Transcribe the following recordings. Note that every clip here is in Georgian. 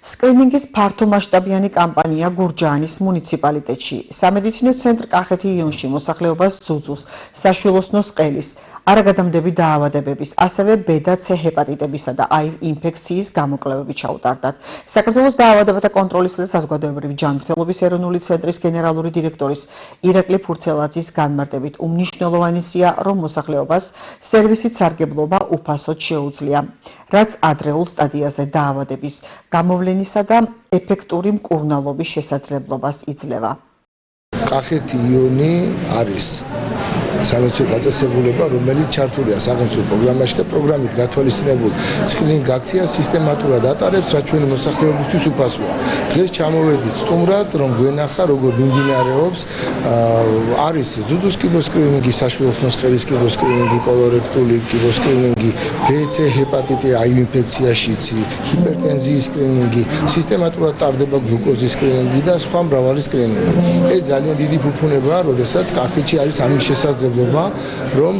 სკრინინგის ფართომასშტაბიანი კამპანია გურჯაანის მუნიციპალიტეტში. სამედიცინო ცენტრ კახეთი იონში მოსახლეობას ძუძუს, საშვილოსნოს ყელის, არაგადამდები დაავადებების, ასევე B და C ჰეპატიტებისა და HIV ინფექციის გამოკვლევები ჩაუტარდათ. საქართველოს დაავადებათა კონტროლის და საზოგადოებრივი ჯანმრთელობის ეროვნული ცენტრის გენერალური დირექტორის ირაკლი ფურცელაძის განმარტებით უმნიშვნელოვანესია, რომ მოსახლეობას სერვისით სარგებლობა უფასოდ შეუძლია, რაც ადრეულ სტადიაზე დაავადების გამოვლენისა და ეფექტური მკურნალობის შესაძლებლობას იძლევა. კახეთი იონი არის სამედიცინო დაწესებულება, რომელიც ჩართულია სახელმწიფო პროგრამაში და პროგრამით გათვალისწინებულ სკრინინგ აქციას სისტემატურად ატარებს, რაც ჩვენი მოსახლეობისთვის უფასოა. დღეს ჩამოვედით სტუმრად, რომ გვენახა, როგორ მიმდინარეობს არის ძუძუს კიბოსკრინინგი, საშვილოსნოს ყელის კიბოსკრინინგი, კოლორექტული კიბოსკრინინგი, B, C ჰეპატიტი, HIV ინფექცია, შიცი, ჰიპერტენზიის სკრინინგი, სისტემატურად ტარდება გლუკოზის სკრინინგი და სხვა მრავალი სკრინინგი. ეს ძალიან დიდი ფუფუნებაა, როდესაც კახეთში არის ამის შესაძლებლობა, რომ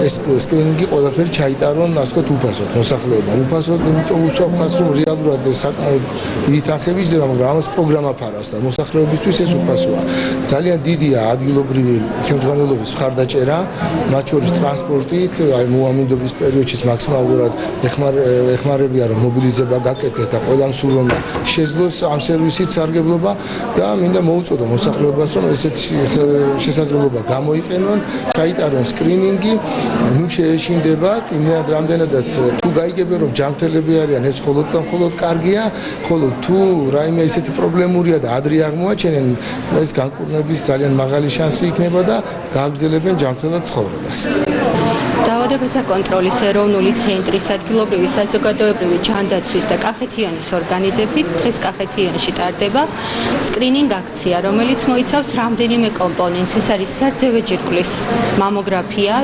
ეს სკრინინგი ყველაფერი ჩაიტარონ, ასე ვთქვათ, უფასოდ მოსახლეობამ. უფასოდ, იმიტომ უსაფრთხოს, რომ რეალურად ეს საკმაოდ დიდი თანხები იჯდება, მაგრამ ამას პროგრამა ფარავს და მოსახლეობისთვის ეს უფასოა. ძალიან დიდია ადგილობრივი ხელმძღვანელობის მხარდაჭერა, მათ შორის ტრანსპორტით, აი მოუამინდობის პერიოდში მაქსიმალურად ეხმარებიან, რომ მობილიზება გაკეთდეს და ყველამ სურვildeა შეძლოს ამ სერვისით სარგებლობა და მინდა მოუწოდო მოსახლეობას, რომ ესეთ შესაძლებლობა გამოიყენონ, ჩაიტარონ სკრინინგი, ნუ შეეშინდებათ, იმდენად რამდენადაც თუ გაიგებენ, რომ ჯანმრთელები არიან, ეს მხოლოდ და მხოლოდ კარგია, ხოლო თუ რაიმე ისეთი პრობლემურია და ადრე აღმოაჩენენ, ეს განკურნების ძალიან მაღალი შანსი იქნება და გააგრძელებენ ჯანმრთელად ცხოვრებას. დაავადებათა კონტროლის ეროვნული ცენტრის ადგილობრივი საზოგადოებრივი ჯანდაცვის და კახეთიანის ორგანიზებით დღეს კახეთიანში ტარდება სკრინინგ აქცია, რომელიც მოიცავს რამდენიმე კომპონენტს. ეს არის სარძევე ჯირკვლის მამოგრაფია,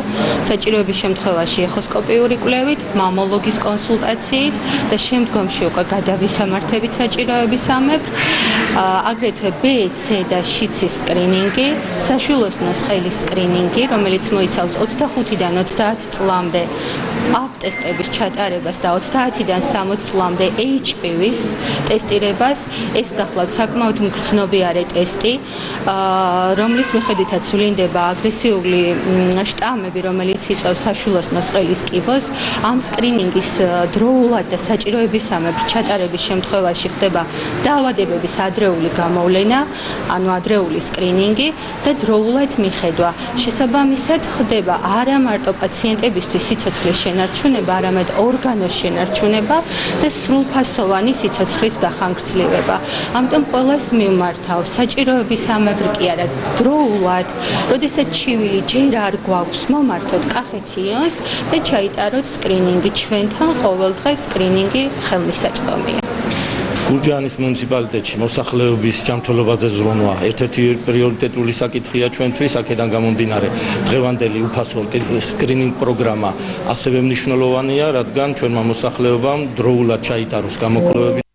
საჭიროების შემთხვევაში ეხოსკოპიური კვლევით, მამოლოგის კონსულტაციით და შემდგომში უკვე გადავისამართებით საჭიროებისამებრ, აგრეთვე B, C და შიცის სკრინინგი, საშვილოსნოს ყელის სკრინინგი, რომელიც მოიცავს 25-დან 30 წლამდე AB ტესტების ჩატარებას და 30-დან 60 წლამდე HPV-ს ტესტირებას. ეს გახლავთ საკმაოდ მგრძნობიარე ტესტი, რომლის მიხედვითაც ვლინდება აგრესიული შტამები, რომელიც იწვევს საშვილოსნოს ყელის კიბოს. ამ სკრინინგის დროულად და საჭიროებისამებრ ჩატარების შემთხვევაში ხდება დაავადებების ადრეული გამოვლენა, ანუ ადრეული სკრინინგი და დროულად მიხედვა. შესაბამისად ხდება არა მარტო პაციენტებისთვის სიცოცხლის შენარჩუნება, არამედ ორგანოს შენარჩუნება და სრულფასოვანი სიცოცხლის გახანგრძლივება. ამიტომ ყველას მიმართავ, საჭიროებისამებრ კი არა, დროულად, როდესაც ჩივილი ჯერ არ გვაქვს, მომართოთ კახეთი იონს და ჩაიტაროთ სკრინინგი. ჩვენთან ყოველდღე სკრინინგი ხელმისაწვდომია. გურჯაანის მუნიციპალიტეტში მოსახლეობის ჯანმრთელობაზე ზრუნვა ერთ-ერთი პრიორიტეტული საკითხია ჩვენთვის, აქედან გამომდინარე დღევანდელი უფასო სკრინინგ პროგრამა ასევე მნიშვნელოვანია, რადგან ჩვენმა მოსახლეობამ დროულად ჩაიტაროს გამოკვლევები